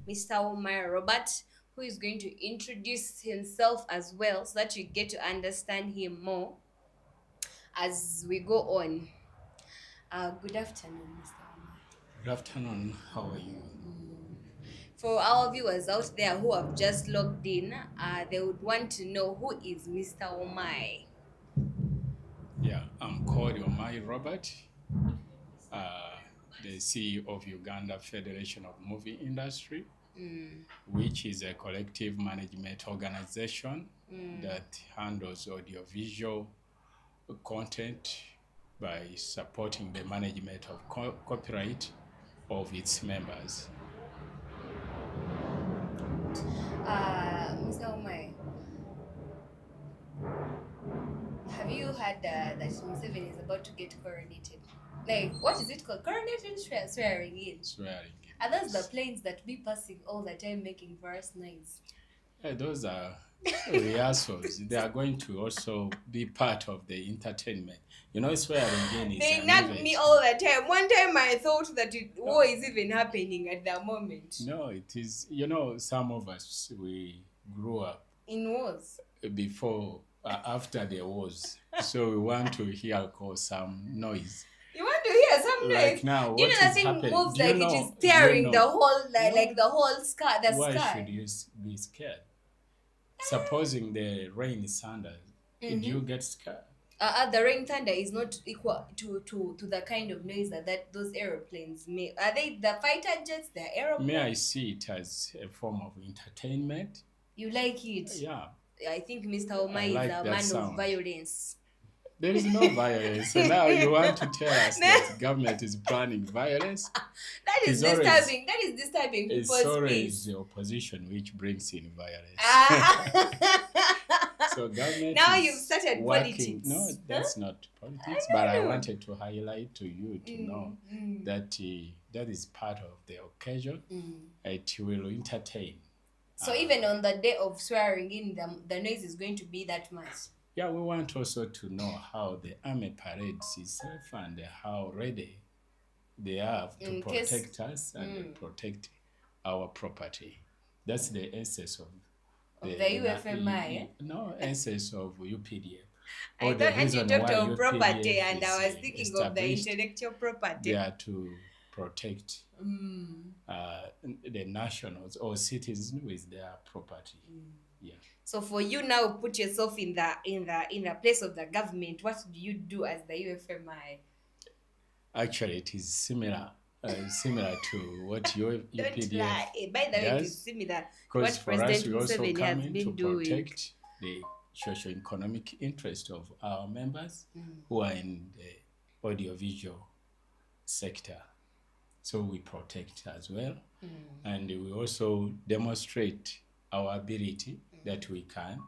Mr. Omar Robert, who is going to introduce himself as well so that you get to understand him more as we go on. Good afternoon, Mr. Omar. Good afternoon. How are you? For our viewers out there who have just logged in, they would want to know who is Mr. Omar. Yeah, I'm called Omai Robert, uh, the CEO of Uganda Federation of Movie Industry, which is a collective management organization that handles audiovisual content by supporting the management of copyright of its members. Mr. Omar, have you heard that Museveni is about to get coronated? Like, what is it called? Coronated swearing in. Swearing. Are those the planes that be passing all the time making various noise? Those are rehearsals. They are going to also be part of the entertainment. Swearing again is They an nag event. me all the time. One time I thought that war is even happening at the moment. No, it is. Some of us, we grew up In wars. before, after the wars. So we want to hear some noise. You want to hear some noise? Like now, Do you what know is the thing happening? moves Do you like it know- is do you tearing know- the whole like No. the whole sky the Why sky. should you be scared? Supposing the rain is thunder, do you get scared? The rain thunder is not equal to the kind of noise that those aeroplanes make. Are they the fighter jets? The aeroplanes? May I see it as a form of entertainment? You like it? Yeah. I think Mr. Omar I is like a that man sound. of violence. There is no violence. So now you want to tell us that government is planning violence? That is It's always- disturbing. That is disturbing It's people's always peace. the opposition which brings in violence. Ah. So government Now is you've started working. politics. No, that's not politics. I But I know. wanted to highlight to you to know that that is part of the occasion. It will entertain. So even on the day of swearing in, the noise is going to be that much. Yeah, we want also to know how the army parades itself and how ready they are to In case- protect us and protect our property. That's the essence of The UFMI, eh? No, essence of UPDF. I Or thought the and you reason talked why of property, UPDF and is, I was thinking of the established, intellectual property. They are to protect the nationals or citizens with their property. Yeah. So for you now, put yourself in the place of the government. What do you do as the UFMI? Actually, it is similar to what your Don't UPDF lie. By the way, it is does. similar to Because what for us, President we also Museveni come has in been to doing. protect the socio-economic interest of our members who are in the audiovisual sector. So we protect as well. And we also demonstrate our ability that we can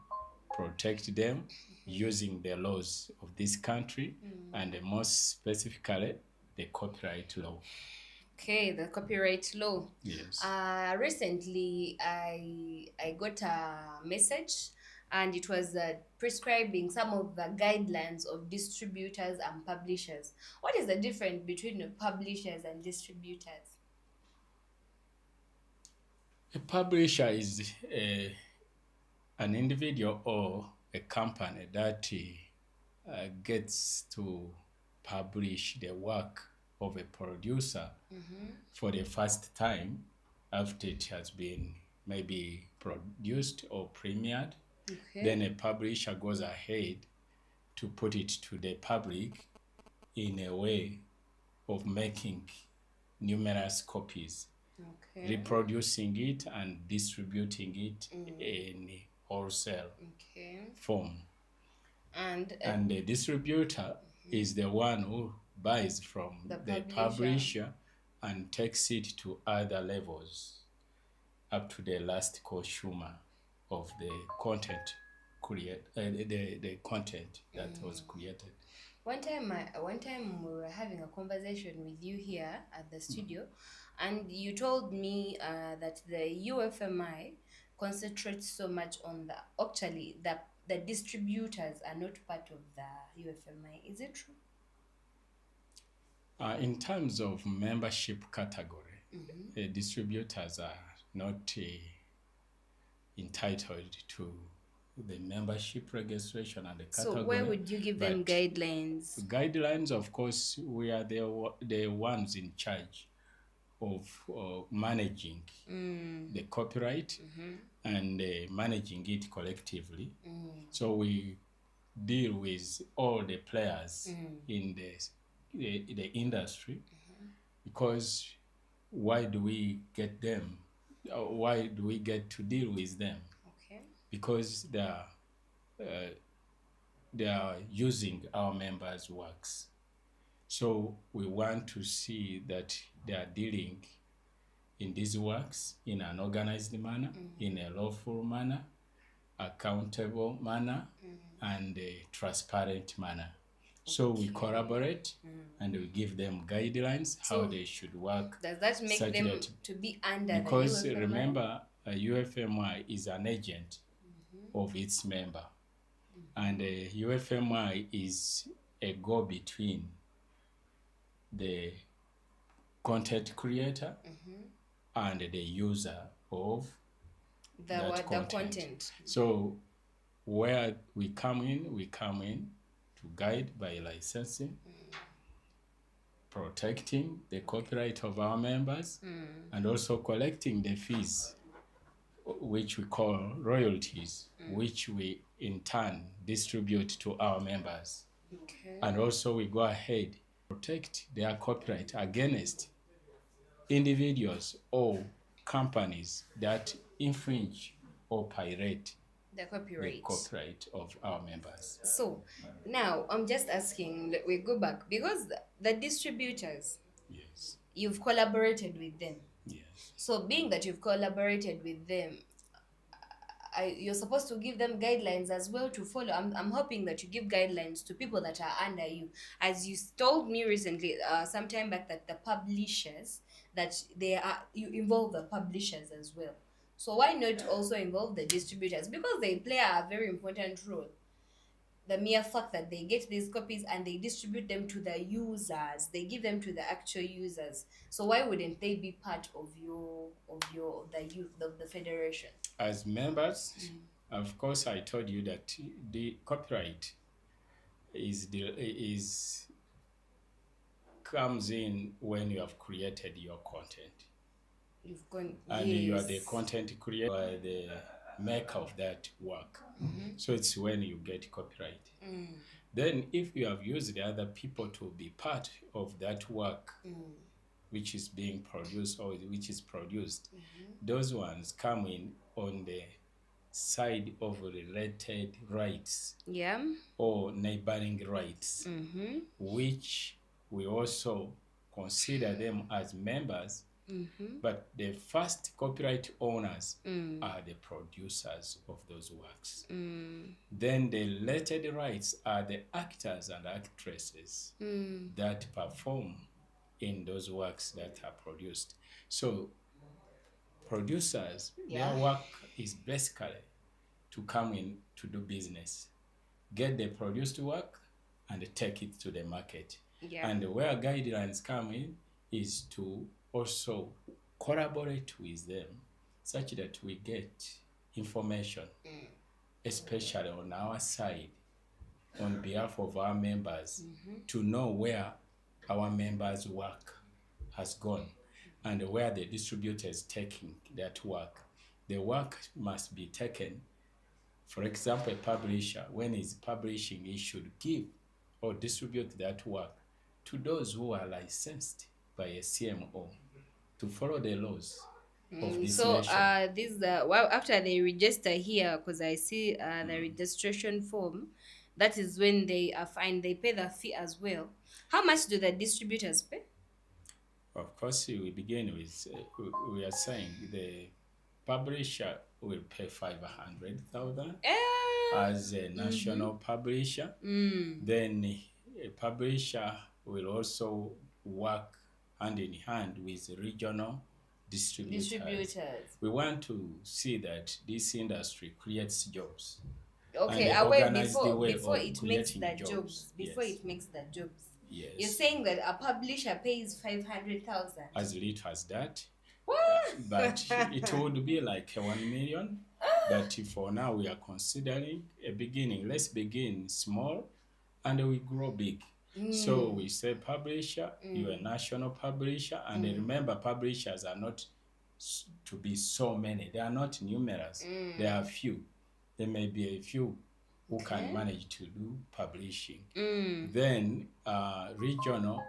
protect them using the laws of this country and most specifically the copyright law. Okay, the copyright law. Yes. Recently, I got a message, and it was prescribing some of the guidelines of distributors and publishers. What is the difference between publishers and distributors? A publisher is an individual or a company that gets to publish the work of a producer for the first time after it has been maybe produced or premiered. Okay. Then a publisher goes ahead to put it to the public in a way of making numerous copies, Okay. reproducing it and distributing it in wholesale Okay. form. And And the distributor is the one who buys from The the publisher. publisher and takes it to other levels up to the last consumer of the content the content that was created. one time we were having a conversation with you here at the studio, and you told me that the UFMI concentrates so much on the distributors are not part of the UFMI. Is it true? In terms of membership category, distributors are not entitled to the membership registration and the category. So where would you give them guidelines? Guidelines, of course, we are the ones in charge of managing the copyright and managing it collectively. So we deal with all the players in the industry, because why do we get them? Why do we get to deal with them? Okay. Because they are using our members' works. So we want to see that they are dealing in these works in an organized manner, in a lawful manner, accountable manner, and a transparent manner. So we collaborate and we give them guidelines how they should work. Does that make them to be under because the UFMI? Remember, a UFMI is an agent of its member, and a UFMI is a go-between the content creator and the user of the content. So where we come in to guide by licensing, protecting the copyright of our members, and also collecting the fees, which we call royalties, which we in turn distribute to our members. Okay. And also we go ahead protect their copyright against individuals or companies that infringe or pirate the copyright of our members. So now I'm just asking that we go back, because the distributors, yes, you've collaborated with them. Yes. So being that you've collaborated with them, you're supposed to give them guidelines as well to follow. I'm hoping that you give guidelines to people that are under you. As you told me recently, some time back, that the publishers, that you involve the publishers as well. So why not also involve the distributors? Because they play a very important role. The mere fact that they get these copies and they distribute them to the users, they give them to the actual users. So why wouldn't they be part of the federation? As members, of course, I told you that the copyright comes in when you have created your content. And you are the content creator, you are the maker of that work. So it's when you get copyright. Then if you have used the other people to be part of that work, which is being produced or which is produced, those ones come in on the side of related rights, or neighboring rights, which we also consider them as members. But the first copyright owners are the producers of those works. Then the related rights are the actors and actresses that perform in those works that are produced. So producers, their work is basically to come in to do business, get the produced work and take it to the market. And where guidelines come in is to also collaborate with them such that we get information, especially on our side, on behalf of our members, to know where our members' work has gone and where the distributor is taking that work. The work must be taken. For example, a publisher, when he's publishing, he should give or distribute that work to those who are licensed by a CMO to follow the laws of this nation. Well, after they register here, because I see the registration form, that is when they are fined. They pay the fee as well. How much do the distributors pay? Of course, we begin with, we are saying the publisher will pay 500,000 as a national publisher. Then a publisher will also work hand in hand with regional distributors. We want to see that this industry creates jobs. Okay, before it makes the jobs. It makes the jobs. Yes. You're saying that a publisher pays 500,000. As little as that. But it would be like 1 million. But for now, we are considering a beginning. Let's begin small and we grow big. So we say publisher, you're a national publisher, and remember, publishers are not to be so many. They are not numerous. There are few. There may be a few who can manage to do publishing. Then regional,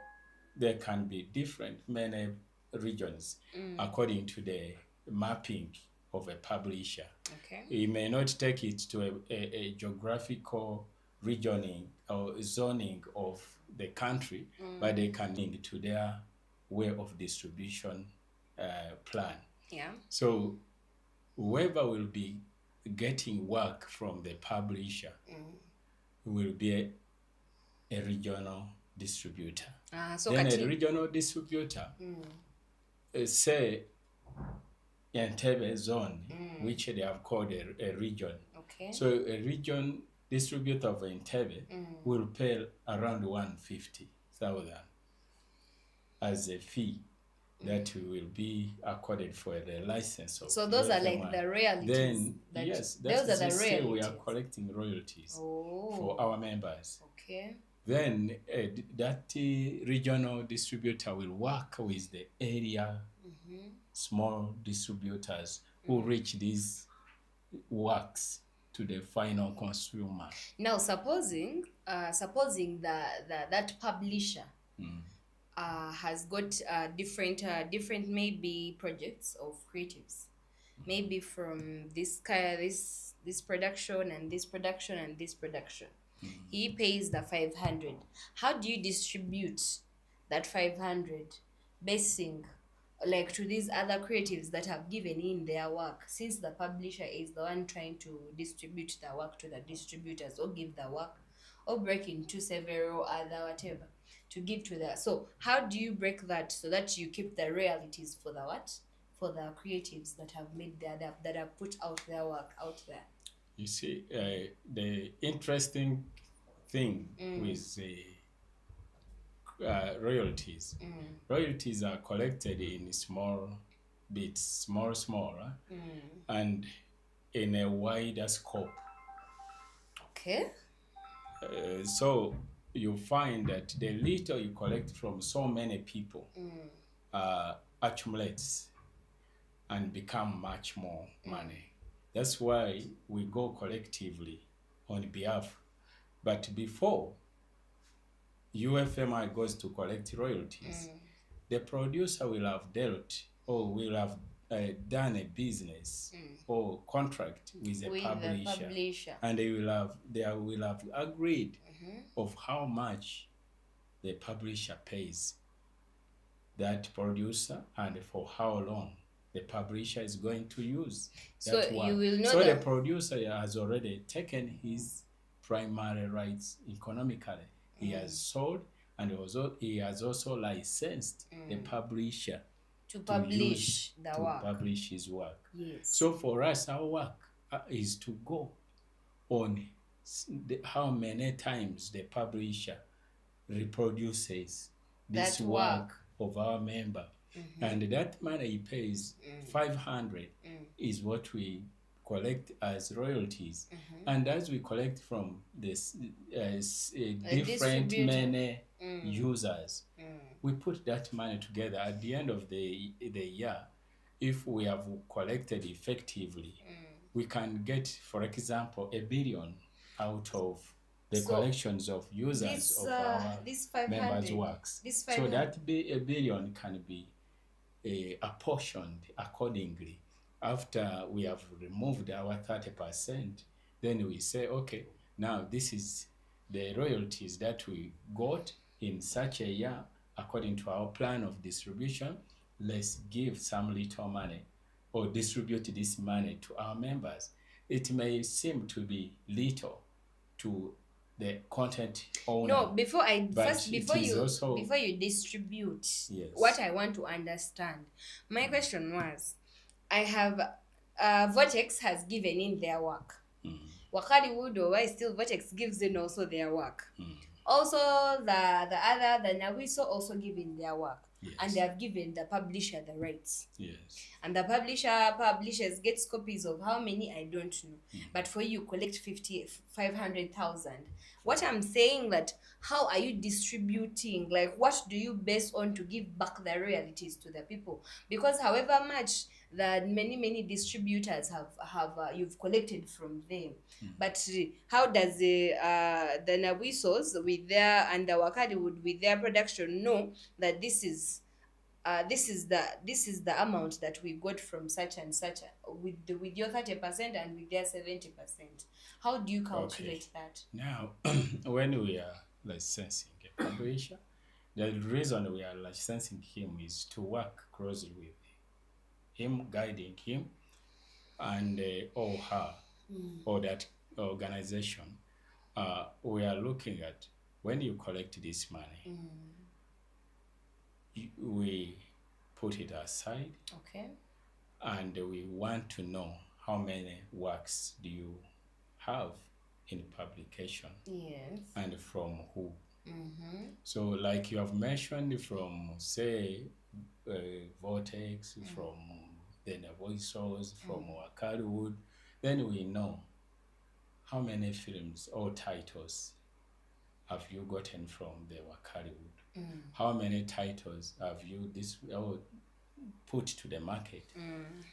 there can be many regions according to the mapping of a publisher. Okay. You may not take it to a geographical regioning or zoning of the country, but they can link to their way of distribution plan. Yeah. So whoever will be getting work from the publisher will be a regional distributor. So then a regional distributor, say Entebbe zone, which they have called a region. Okay. So a region distributor of Entebbe will pay around 150,000 as a fee that will be accorded for the license of. So those are like the royalties. Then yes, those are the royalties. We are collecting royalties for our members. Okay. Then that regional distributor will work with the area small distributors who reach these works to the final consumer. Now, supposing that publisher has got different maybe projects of creatives, maybe from this production and this production and this production. He pays the 500. How do you distribute that 500 basing like to these other creatives that have given in their work, since the publisher is the one trying to distribute the work to the distributors or give the work or break into several other whatever to give to that? So how do you break that so that you keep the royalties for the what? For the creatives that have made that have put out their work out there? You see, the interesting thing with the royalties. Royalties are collected in small bits, small, and in a wider scope. Okay. So you find that the little you collect from so many people accumulates and become much more money. That's why we go collectively on behalf. But before UFMI goes to collect royalties, the producer will have dealt or will have done a business or contract with a publisher, and they will have agreed of how much the publisher pays that producer and for how long the publisher is going to use that work. You will know so the producer has already taken his primary rights economically. He has sold, and he has also licensed the publisher to publish publish his work. Yes. So for us, our work is to go on how many times the publisher reproduces this work of our member. And that money he pays, 500, is what we collect as royalties. And as we collect from this different many users, we put that money together. At the end of the year, if we have collected effectively, we can get, for example, 1 billion out of the collections of users of our members' works. So that 1 billion can be apportioned accordingly. After we have removed our 30%, then we say, okay, now this is the royalties that we got in such a year according to our plan of distribution. Let's give some little money or distribute this money to our members. It may seem to be little to the content owner. No, before you distribute, yes, what I want to understand. My question was, I have Vortex has given in their work. Wakari Wudo, why still Vortex gives in also their work. Also the Nawiso also give in their work. and they have given the publisher the rights. Yes. And the publishers gets copies of how many, I don't know. But for you collect 500,000. What I'm saying that how are you distributing? Like what do you base on to give back the royalties to the people? Because however much that many distributors have you've collected from them, but how does the Nawisos with their and the Wakadiwood with their production know that this is the amount that we got from such and such with your 30% and with their 70%? How do you calculate that? Now, when we are licensing a publisher, the reason we are licensing him is to work closely with him, guiding him, and or her, or that organization. We are looking at when you collect this money, we put it aside, Okay. and we want to know how many works do you have in publication, Yes. and from who. So like you have mentioned, from say Vortex, from the Voices, from Wakaliwood, then we know how many films or titles have you gotten from the Wakaliwood. How many titles have you put to the market?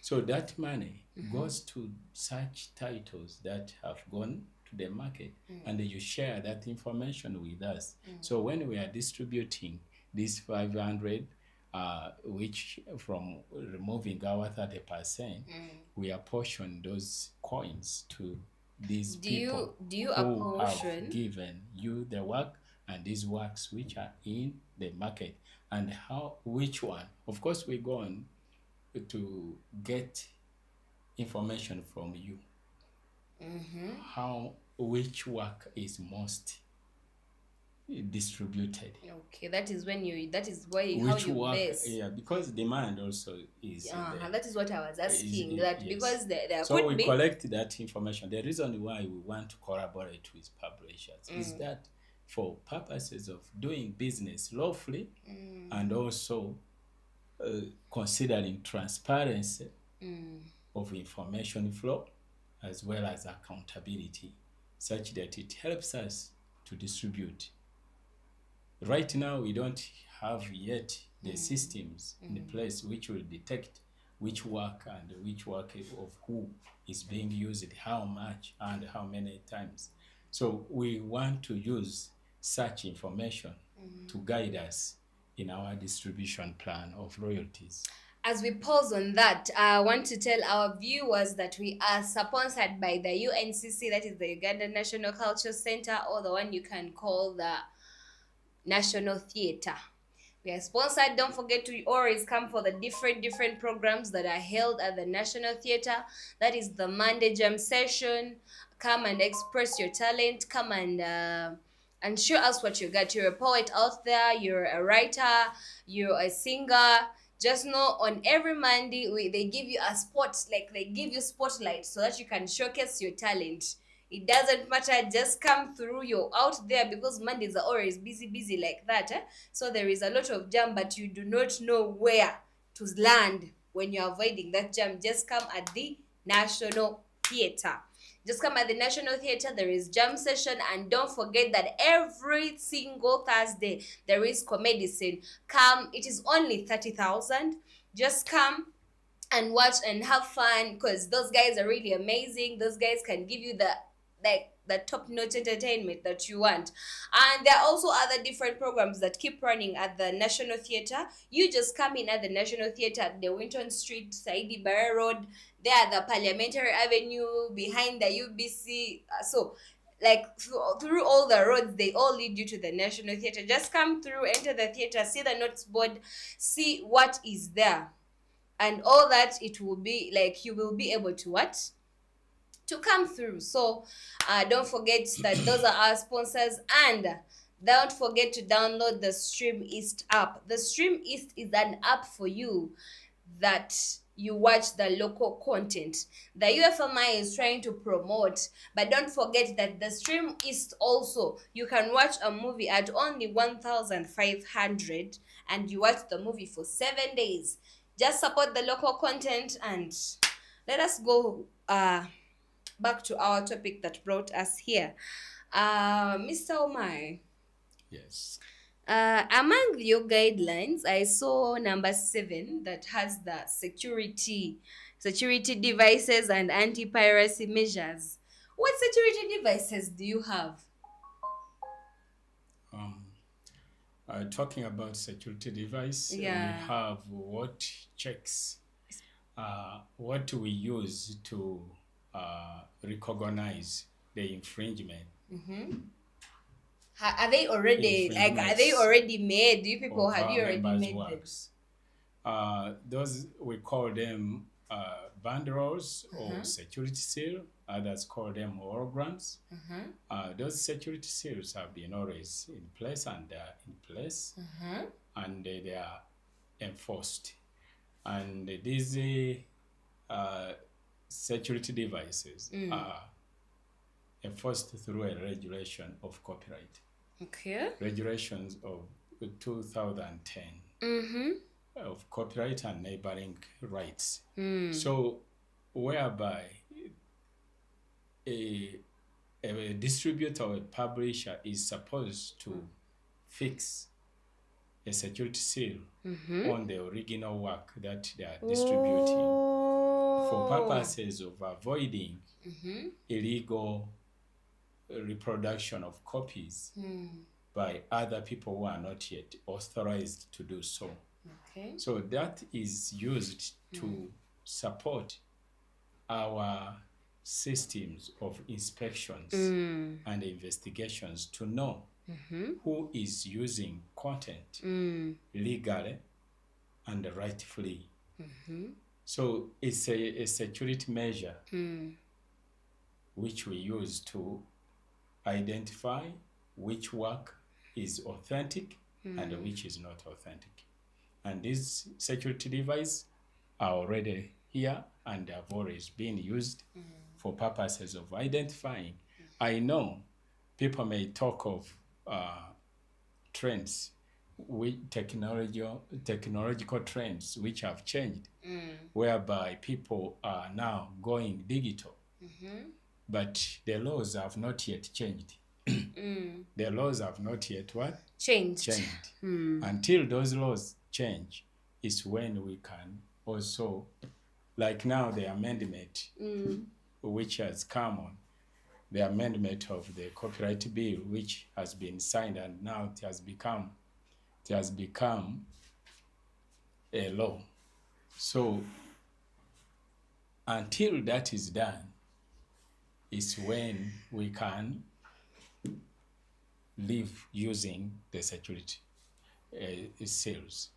So that money goes to such titles that have gone to the market, and you share that information with us. So when we are distributing this 500, which from removing our 30%, we apportion those coins to these people Do you who apportion? have given you the work, and these works which are in the market, and which one. Of course, we go on to get information from you. Which work is most distributed. Okay, that is when that is why Which how you work, base. yeah, because demand also is That is what I was asking. yes. Because there so could we be collect that information. The reason why we want to collaborate with publishers is that for purposes of doing business lawfully, and also considering transparency of information flow, as well as accountability, such that it helps us to distribute. Right now, we don't have yet the systems in place which will detect which work and which work of who is being used, how much, and how many times. So we want to use such information to guide us in our distribution plan of royalties. as we pause on that, I want to tell our viewers that we are sponsored by the UNCC, that is the Uganda National Culture Center, or the one you can call the National Theatre. We are sponsored. Don't forget to always come for the different programs that are held at the National Theatre. That is the Monday Jam session. Come and express your talent. Come and show us what you got. You're a poet out there. You're a writer. You're a singer. Just know on every Monday they give you a spot, like they give you spotlight so that you can showcase your talent. It doesn't matter, just come through. You're out there because Mondays are always busy like that. So there is a lot of jam, but you do not know where to land when you're avoiding that jam. Just come at the National Theatre. Just come at the National Theatre. There is jam session, and don't forget that every single Thursday there is comedy scene. Come, it is only 30,000. Just come and watch and have fun, because those guys are really amazing. Those guys can give you the top-notch entertainment that you want. And there are also other different programs that keep running at the National Theatre. You just come in at the National Theatre at the Winton Street, Saidi Barra Road, there the Parliamentary Avenue, behind the UBC. So like through all the roads, they all lead you to the National Theatre. Just come through, enter the theatre, see the notes board, see what is there, and all that. It will be like you will be able to to come through. So don't forget that those are our sponsors, and don't forget to download the Stream East app. The Stream East is an app for you that you watch the local content the UFMI is trying to promote. But don't forget that the Stream East also, you can watch a movie at only 1,500 and you watch the movie for 7 days. Just support the local content and let us go back to our topic that brought us here. Mr. Omar, Yes. among your guidelines, I saw number 7 that has the security devices and anti-piracy measures. What security devices do you have? Um, Talking about security device, we Yeah. have what checks, what we use to recognize the infringement. Are they already like? Are they already made? You people, Of have our you already members' made them? works. Those we call them banderols or security seal. Others call them holograms. Those security seals have been always in place and they are in place, and they are enforced. And these security devices are enforced through a regulation of copyright. Okay. Regulations of 2010 of copyright and neighboring rights. So, whereby a distributor or a publisher is supposed to fix a security seal on the original work that they are distributing for purposes of avoiding illegal reproduction of copies by other people who are not yet authorized to do so. Okay. So that is used to support our systems of inspections and investigations to know who is using content legally and rightfully. So it's a security measure which we use to identify which work is authentic and which is not authentic. And these security devices are already here and have always been used for purposes of identifying. I know people may talk of trends, with technological trends which have changed, whereby people are now going digital. But the laws have not yet changed. The laws have not yet what? Changed. Until those laws change is when we can also, like now the amendment which has come on, the amendment of the copyright bill which has been signed and now it has become a law. So until that is done is when we can live using the security seals.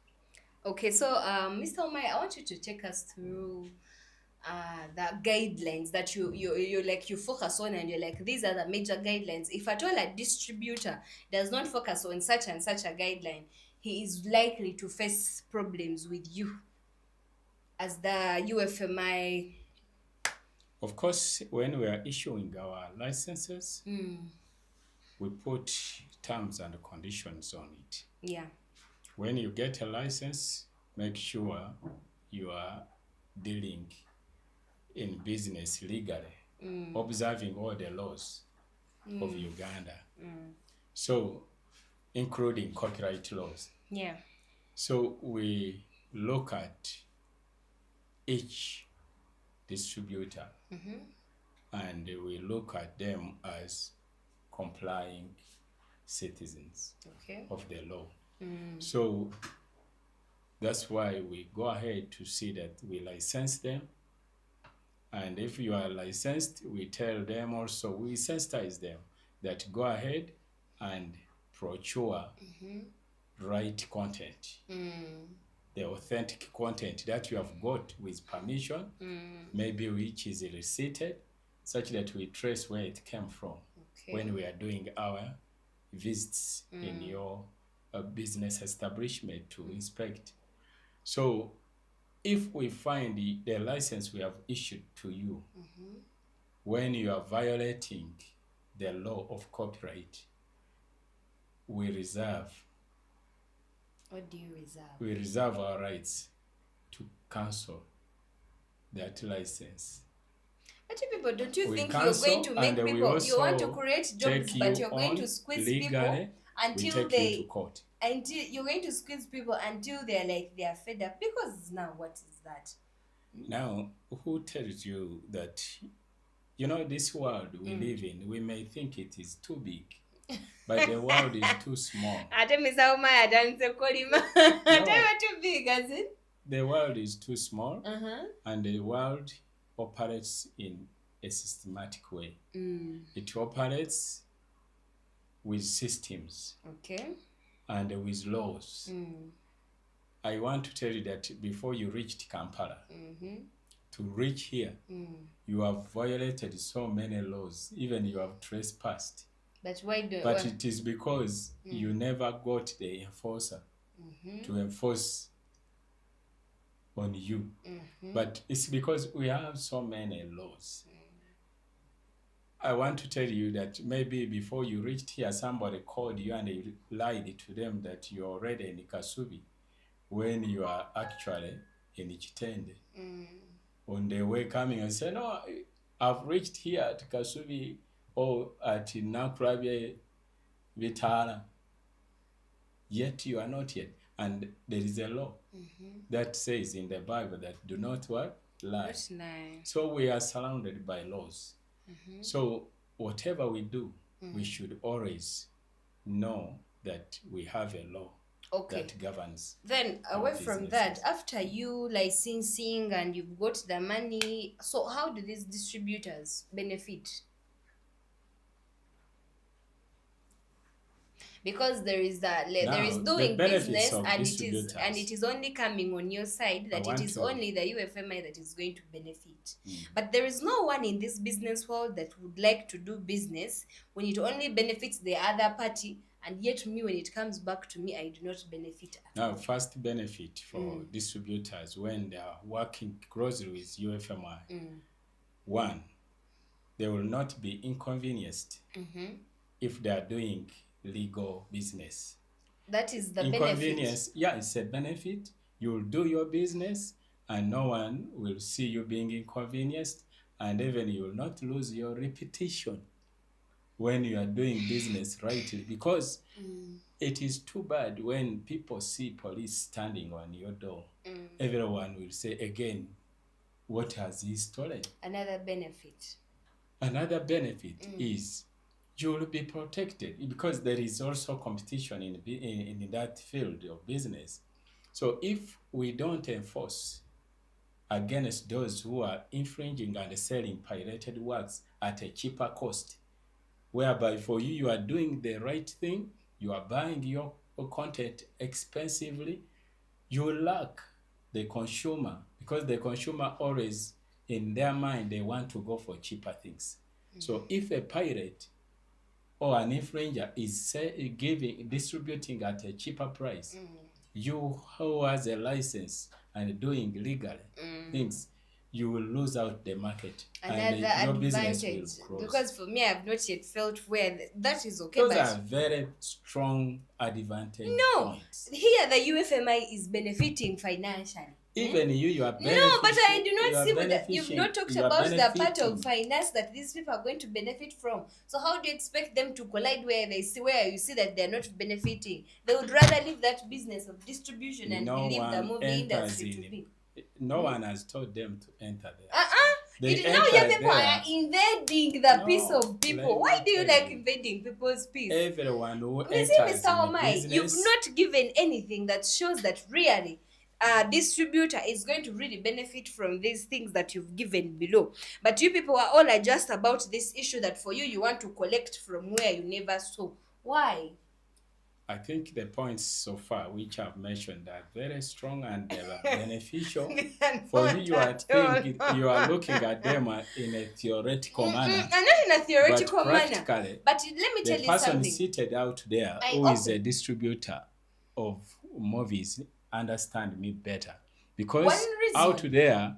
Okay, so Mr. Omai, I want you to take us through the guidelines that you focus on, and you're like, these are the major guidelines. If at all a distributor does not focus on such and such a guideline, he is likely to face problems with you as the UFMI. Of course, when we are issuing our licenses, we put terms and conditions on it. Yeah. When you get a license, make sure you are dealing in business legally, observing all the laws of Uganda. So, including copyright laws. Yeah. So we look at each distributor and we look at them as complying citizens of the law. So that's why we go ahead to see that we license them. And if you are licensed, we tell them also, we sensitize them that go ahead and procure right content, the authentic content that you have got with permission, maybe which is receipted, such that we trace where it came from when we are doing our visits in your business establishment to inspect. So if we find the license we have issued to you, when you are violating the law of copyright, we reserve. What do you reserve? We reserve our rights to cancel that license. But you people, don't you We think you're going to make people, you want to also create jobs, but you're going to squeeze people legally, until we take you to court. until you're going to squeeze people until they're like they're fed up? Because now what is that? Now, who tells you that, this world we live in, we may think it is too big, but the world is too small. Too big, as it? The world is too small, and the world operates in a systematic way. It operates with systems, and with laws. I want to tell you that before you reached Kampala, to reach here, you have violated so many laws, even you have trespassed. But why do? But it is because you never got the enforcer to enforce on you. But it's because we have so many laws. I want to tell you that maybe before you reached here, somebody called you and you lied to them that you're already in Kasubi when you are actually in Chitende. On the way coming and say, no, I've reached here at Kasubi or at Nakrabye Vitara. Yet you are not yet. And there is a law that says in the Bible that do not what? Lie. That's nice. So we are surrounded by laws. So whatever we do, we should always know that we have a law that governs. Then away from that, after you licensing and you've got the money, so how do these distributors benefit? Because there is there is doing business and it is only coming on your side, that it is only the UFMI that is going to benefit. But there is no one in this business world that would like to do business when it only benefits the other party, and yet me, when it comes back to me, I do not benefit at all. Now, first benefit for distributors when they are working closely with UFMI, one, they will not be inconvenienced if they are doing legal business. That is the inconvenience. Benefit. Yeah, it's a benefit. You'll do your business and no one will see you being inconvenienced, and even you will not lose your reputation when you are doing business rightly, because it is too bad when people see police standing on your door. Everyone will say again, what has he stolen? Another benefit is you will be protected, because there is also competition in that field of business. So if we don't enforce against those who are infringing and selling pirated works at a cheaper cost, whereby for you are doing the right thing, you are buying your content expensively, you will lack the consumer, because the consumer always, in their mind, they want to go for cheaper things. So if a pirate or an infringer is distributing at a cheaper price, you who has a license and doing legal things, you will lose out the market. Another and your advantage, business will close. because for me, I have not yet felt where that is okay. Those but are very strong advantage points. Here the UFMI is benefiting financially. Even you are benefiting. No, but I do not see that you've not talked about the part of finance that these people are going to benefit from. So how do you expect them to collide where you see that they're not benefiting? They would rather leave that business of distribution and leave the movie industry to be. No one has told them to enter there. Now your people are invading the peace of people. Why do you like invading people's peace? Everyone who enters Mr. Omai, business, you've not given anything that shows that really a distributor is going to really benefit from these things that you've given below. But you people are all just about this issue that for you want to collect from where you never saw. Why? I think the points so far which I've mentioned are very strong and they are beneficial. For you, you are looking at them in a theoretical manner. I'm not in a theoretical manner. But let me tell you something. The person seated out there who is a distributor of movies understand me better. Because one out there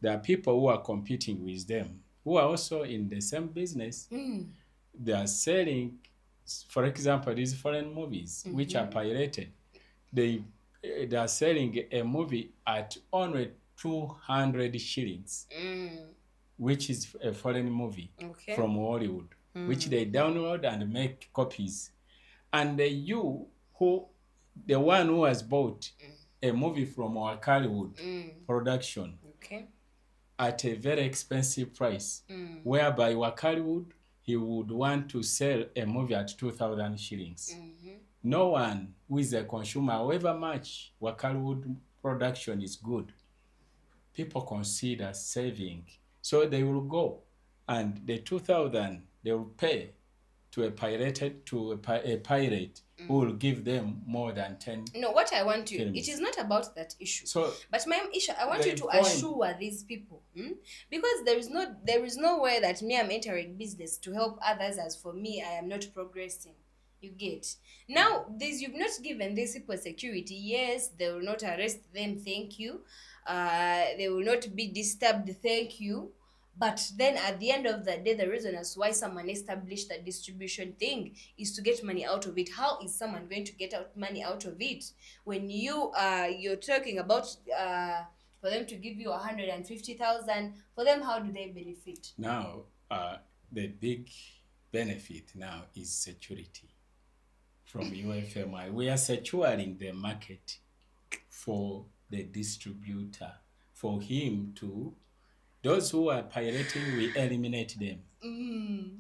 are people who are competing with them, who are also in the same business. They are selling, for example, these foreign movies, which are pirated. They are selling a movie at only 200 shillings, which is a foreign movie from Hollywood, which they download and make copies. And the one who has bought a movie from our Hollywood production at a very expensive price, whereby Wakaliwood, he would want to sell a movie at 2,000 shillings. No one who is a consumer, however much Wakaliwood production is good, people consider saving. So they will go, and the 2,000 they will pay to a pirate who will give them more than 10. No, what I want to, films. It is not about that issue. So, but my issue, I want you to assure these people, because there is no way that me, I'm entering business to help others, as for me, I am not progressing. You get? Now, you've not given these people security. Yes, they will not arrest them, thank you. They will not be disturbed, thank you. But then at the end of the day, the reason as why someone established that distribution thing is to get money out of it. How is someone going to get money out of it when you're talking about for them to give you 150,000? For them, how do they benefit? Now, the big benefit now is security from UFMI. We are securing the market for the distributor, for him to. Those who are pirating, we eliminate them.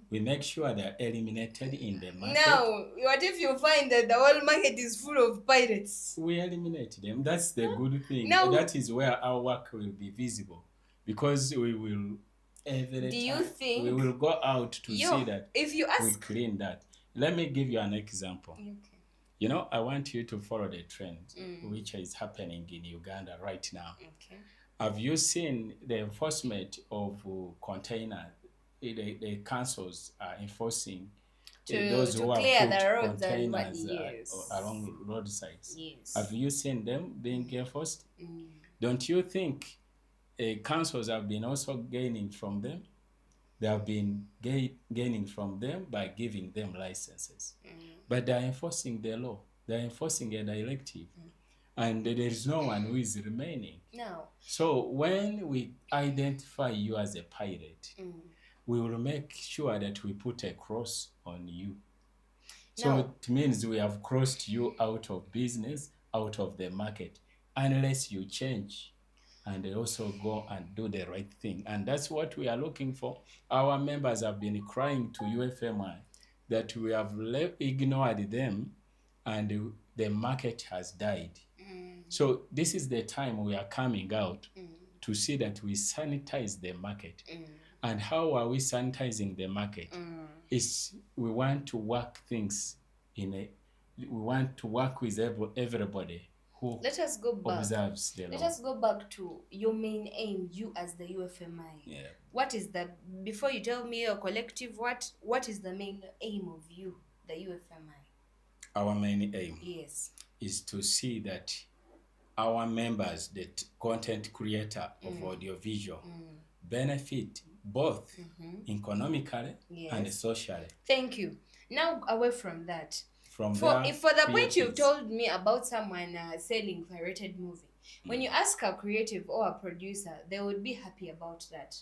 We make sure they are eliminated in the market. Now, what if you find that the whole market is full of pirates? We eliminate them. That's the good thing. Now, that is where our work will be visible, because we will we will go out to see that if you ask, we clean that. Let me give you an example. Okay. You know, I want you to follow the trend which is happening in Uganda right now. Okay. Have you seen the enforcement of container? The councils are enforcing those who clear have put the roads containers along roadsides. Yes. Have you seen them being enforced? Don't you think councils have been also gaining from them? They have been gaining from them by giving them licenses. But they are enforcing the law. They are enforcing a directive. And there is no one who is remaining. No. So when we identify you as a pirate, we will make sure that we put a cross on you. So it means we have crossed you out of business, out of the market, unless you change and also go and do the right thing. And that's what we are looking for. Our members have been crying to UFMI that we have ignored them and the market has died. So this is the time we are coming out to see that we sanitize the market. And how are we sanitizing the market? Is we want to work things we want to work with everybody who observes the law. Let us go back to your main aim, you as the UFMI. Yeah. What is the, before you tell me your collective, what is the main aim of you, the UFMI? Our main aim, yes, is to see that our members, the content creator of audiovisual, benefit both economically and socially. Thank you. Now, away from that, for the point you've told me about someone selling pirated movie, when you ask a creative or a producer, they would be happy about that.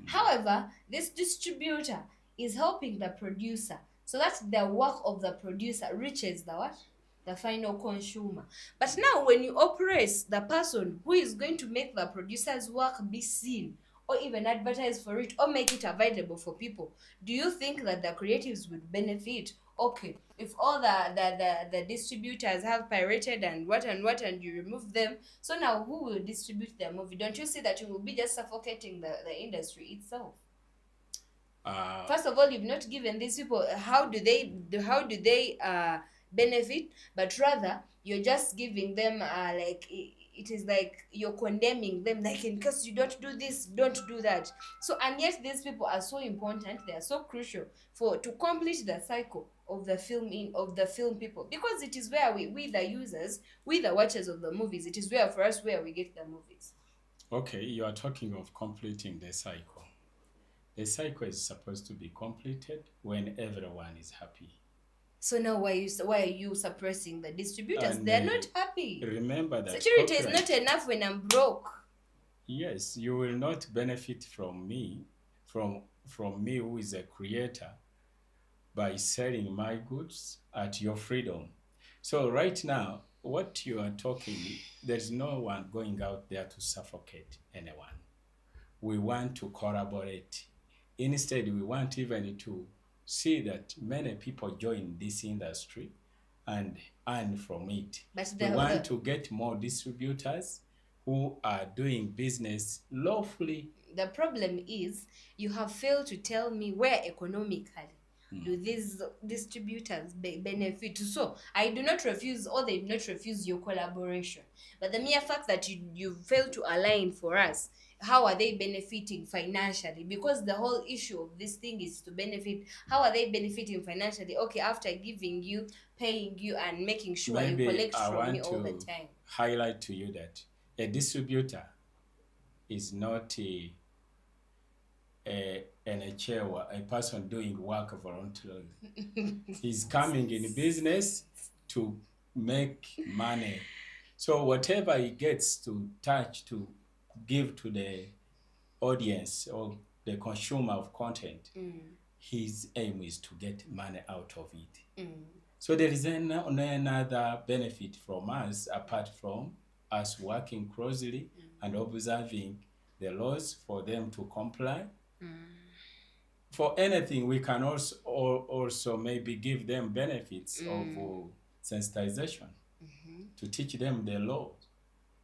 However, this distributor is helping the producer so that the work of the producer reaches the final consumer. But now when you oppress the person who is going to make the producer's work be seen, or even advertise for it, or make it available for people, do you think that the creatives would benefit? Okay, if all the distributors have pirated and what and you remove them, so now who will distribute their movie? Don't you see that you will be just suffocating the industry itself? First of all, you've not given these people how do they benefit, but rather you're just giving them like it is like you're condemning them, like, in case you don't do this, don't do that. So, and yet these people are so important, they are so crucial to complete the cycle of the film people, because it is where we the users, we the watchers of the movies, it is where for us where we get the movies. Okay, you are talking of completing the cycle. The cycle is supposed to be completed when everyone is happy. So now why are you suppressing the distributors? And They're not happy. remember that Security is not copyright, enough when I'm broke. yes, you will not benefit from me, from me who is a creator, by selling my goods at your freedom. So right now, what you are talking, there's no one going out there to suffocate anyone. We want to collaborate. Instead, we want even to see that many people join this industry and earn from it. But We want to get more distributors who are doing business lawfully. the problem is you have failed to tell me where economically do these distributors benefit. So I do not refuse, or they do not refuse your collaboration, but the mere fact that you fail to align for us, how are they benefiting financially? Because the whole issue of this thing is to benefit. How are they benefiting financially? Okay, after giving you, paying you, and making sure you Maybe collect I from me want all the to time. highlight to you that a distributor is not a chair, a person doing work voluntarily. He's coming in business to make money. So whatever he gets to touch, to give to the audience or the consumer of content, his aim is to get money out of it. So there is another benefit from us apart from us working closely and observing the laws for them to comply. For anything, we can also maybe give them benefits of sensitization to teach them the law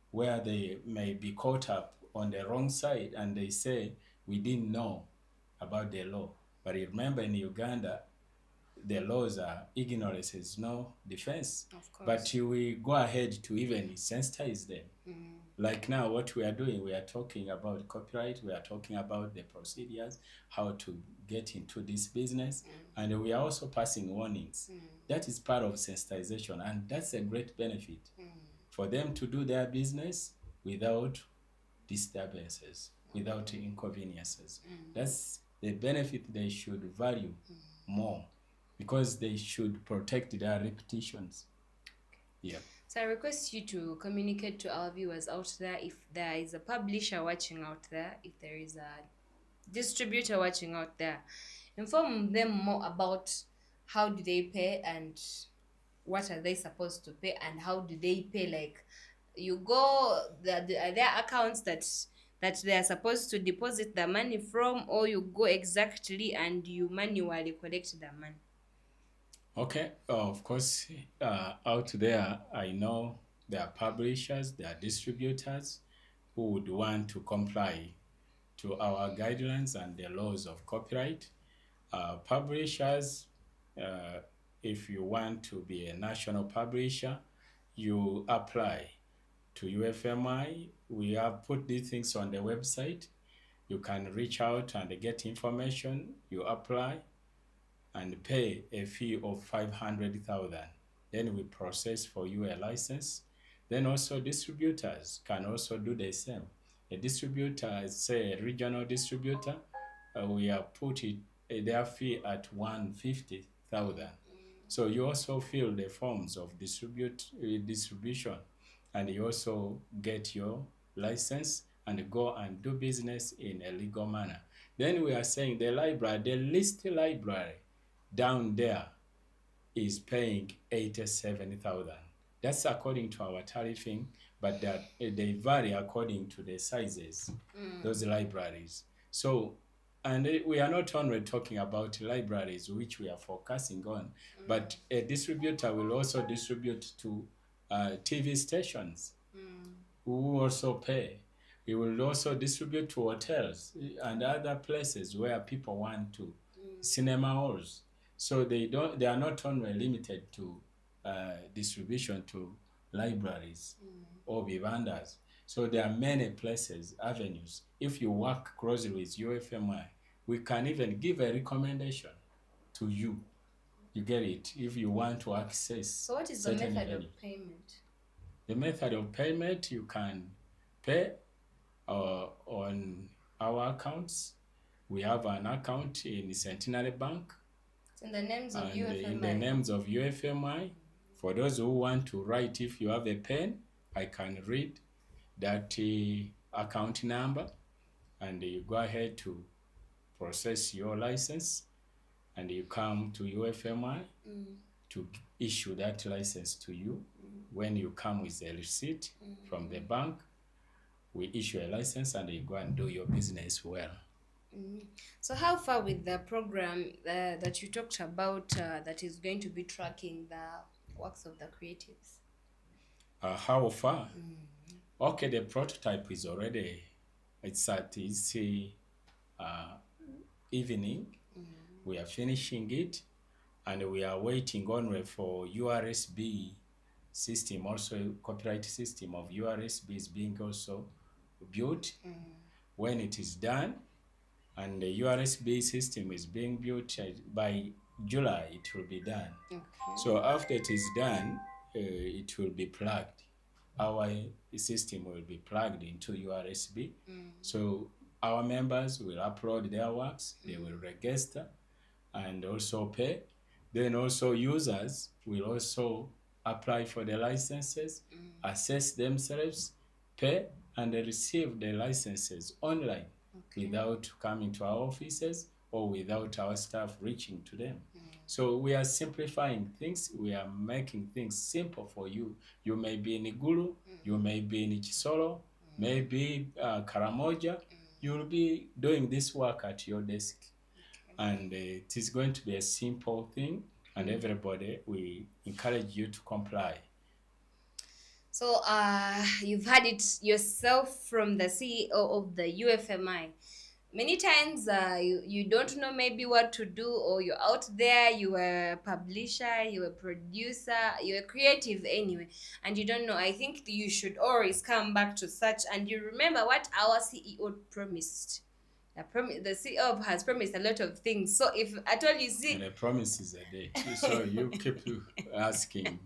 where they may be caught up on the wrong side and they say, we didn't know about the law. But remember, in Uganda, the laws are ignorance is no defense. Of course. But we go ahead to even sensitize them. Like now, what we are doing, we are talking about copyright, we are talking about the procedures, how to get into this business, and we are also passing warnings. That is part of sensitization, and that's a great benefit for them to do their business without disturbances, without inconveniences. That's the benefit they should value more, because they should protect their reputations. Yeah. So I request you to communicate to our viewers out there, if there is a publisher watching out there, if there is a distributor watching out there, inform them more about how do they pay and what are they supposed to pay and how do they pay. Like, you go, are there accounts that they are supposed to deposit the money from, or you go exactly and you manually collect the money? Okay, of course, out there, I know there are publishers, there are distributors who would want to comply to our guidelines and the laws of copyright. Publishers, if you want to be a national publisher, you apply to UFMI. We have put these things on the website. You can reach out and get information. You apply and pay a fee of 500,000. Then we process for you a license. Then also distributors can also do the same. A distributor, say a regional distributor, we have put it their fee at 150,000. So you also fill the forms of distribution, and you also get your license and go and do business in a legal manner. Then we are saying the library, the list library down there is paying 87,000. That's according to our tariffing, but that they vary according to the sizes, those libraries. So, and we are not only talking about libraries, which we are focusing on, but a distributor will also distribute to TV stations who also pay. We will also distribute to hotels and other places where people want to, cinema halls. So they are not only limited to distribution to libraries or vivandas. So there are many places, avenues. If you work closely with UFMI, we can even give a recommendation to you. You get it? If you want to access. So what is the method of payment? The method of payment, you can pay on our accounts. We have an account in Centenary Bank It's in the names of and in UFMI. the names of UFMI. For those who want to write, if you have a pen, I can read that account number, and you go ahead to process your license, and you come to UFMI to issue that license to you. When you come with a receipt from the bank, we issue a license and you go and do your business well. So how far with the program that you talked about that is going to be tracking the works of the creatives? How far? Okay, the prototype is already, it's at its evening. We are finishing it, and we are waiting only for URSB system, also copyright system of URSB is being also built. When it is done, and the URSB system is being built by July, it will be done. Okay. So after it is done, it will be plugged. Our system will be plugged into URSB. So our members will upload their works, they will register and also pay. Then also users will also apply for the licenses, assess themselves, pay, and receive the licenses online without coming to our offices or without our staff reaching to them. So we are simplifying things. We are making things simple for you. You may be in Igulu, you may be in Chisolo, maybe Karamoja. You'll be doing this work at your desk. And it is going to be a simple thing, and everybody, we encourage you to comply. So you've had it yourself from the CEO of the UFMI. Many times you don't know maybe what to do, or you're out there, you are a publisher, you're a producer, you're a creative anyway, and you don't know. I think you should always come back to such, and you remember what our CEO promised. The CEO has promised a lot of things. So if at all you see, and a promise is a date, so you keep asking.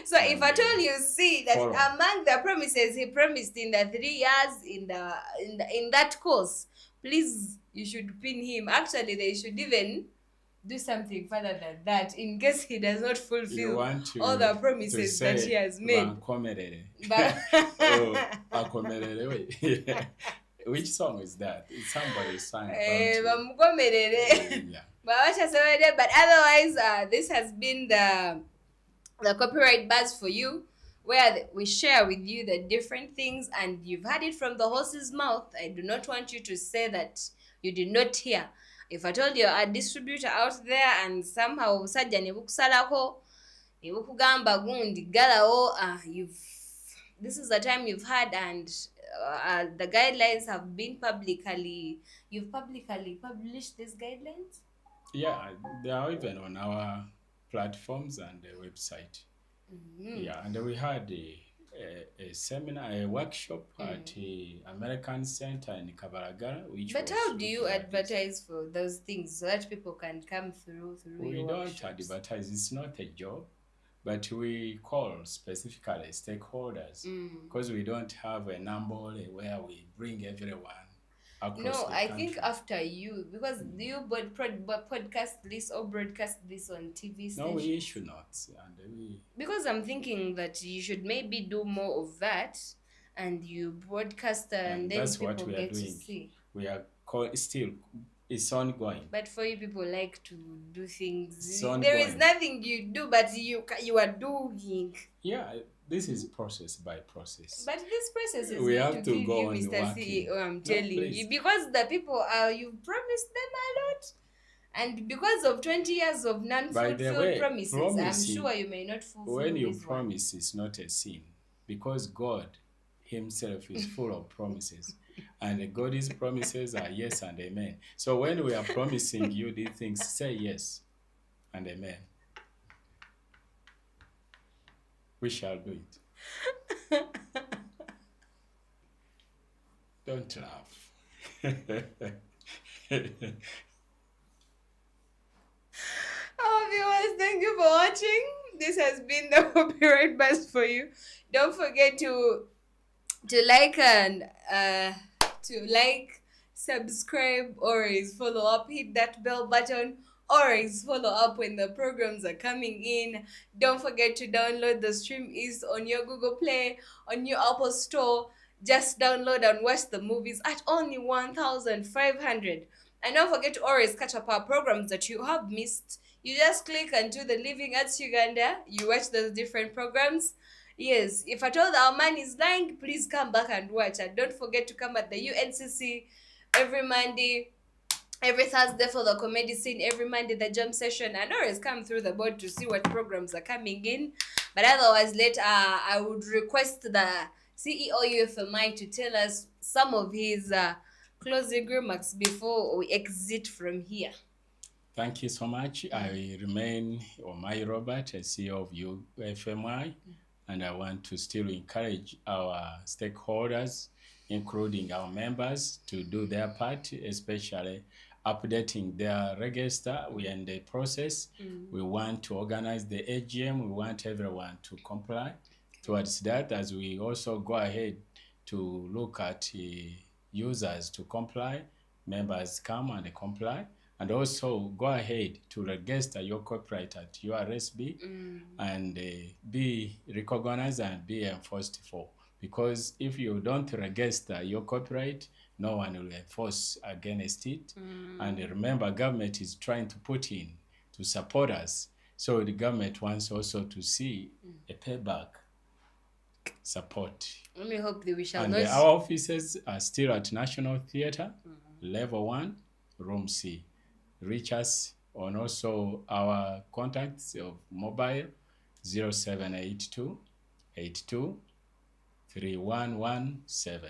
So if at all you see that among the promises he promised in the 3 years in that course, please, you should pin him. Actually, they should even do something further than that in case he does not fulfill all the promises that he has made. Which song is that? It's somebody sang But otherwise, this has been the copyright buzz for you, where we share with you the different things, and you've heard it from the horse's mouth. I do not want you to say that you did not hear. If I told you a distributor out there and somehow sajja ne bukusalako ne bukugamba gundi galawo, this is the time you've had, and the guidelines have been you've publicly published these guidelines? Yeah, they are even on our platforms and the website. Yeah, and we had a seminar, a workshop at the American Center in Kabaragara. But how do you advertise for those things so that people can come through We don't advertise, it's not a job, but we call specifically stakeholders, because we don't have a number where we bring everyone. No, I think after you, because do you podcast this or broadcast this on TV stations? No, we issue notes. Because I'm thinking that you should maybe do more of that, and you broadcast and then that's people what we get are doing. To see. We are still, it's ongoing. But for you people like to do things. There is nothing you do, but you are doing. Yeah. This is process by process. But this process is we going have to give go you, Mr. working. CEO, I'm telling you. Because the people, you promised them a lot. And because of 20 years of non-fulfilled promises, I'm sure you may not fulfill when you promise, it's not a sin. Because God himself is full of promises. And God's promises are yes and amen. So when we are promising you these things, say yes and amen. We shall do it. Don't laugh. Viewers, thank you for watching. This has been the copyright buzz for you. Don't forget to like and to like, subscribe, always follow up, hit that bell button, always follow up when the programs are coming in. Don't forget to download the Stream East on your Google Play, on your Apple Store. Just download and watch the movies at only 1,500. And don't forget to always catch up our programs that you have missed. You just click and do the Living Arts Uganda. You watch those different programs. Yes, if at all our man is lying, please come back and watch. And don't forget to come at the UNCC every Monday, every Thursday for the comedy scene, every Monday the jam session, and always come through the board to see what programs are coming in. But otherwise, later I would request the CEO UFMI to tell us some of his closing remarks before we exit from here. Thank you so much. I remain Omai Robert, as CEO of UFMI, and I want to still encourage our stakeholders, including our members, to do their part, especially updating their register. We are in the process. We want to organize the AGM. We want everyone to comply towards that, as we also go ahead to look at users to comply. Members come and comply. And also go ahead to register your copyright at URSB and be recognized and be enforced for. Because if you don't register your copyright, no one will enforce against it. And remember, government is trying to put in to support us. So the government wants also to see a payback support. We hope that we shall and not. Our offices are still at National Theatre, Level 1, Room C. Reach us on also our contacts of mobile 0782 82 3117.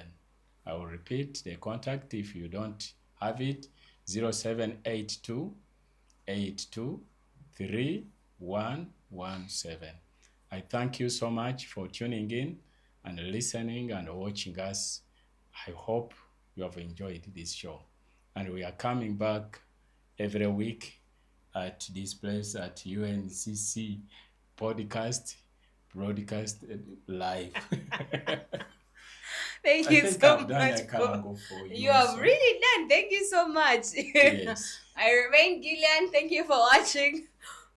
I will repeat the contact if you don't have it, 0782 82 3117. I thank you so much for tuning in and listening and watching us. I hope you have enjoyed this show. And we are coming back every week at this place at UNCC broadcast live. Thank you so much. You have so. really done. Thank you so much. Yes. I remain Gillian. Thank you for watching.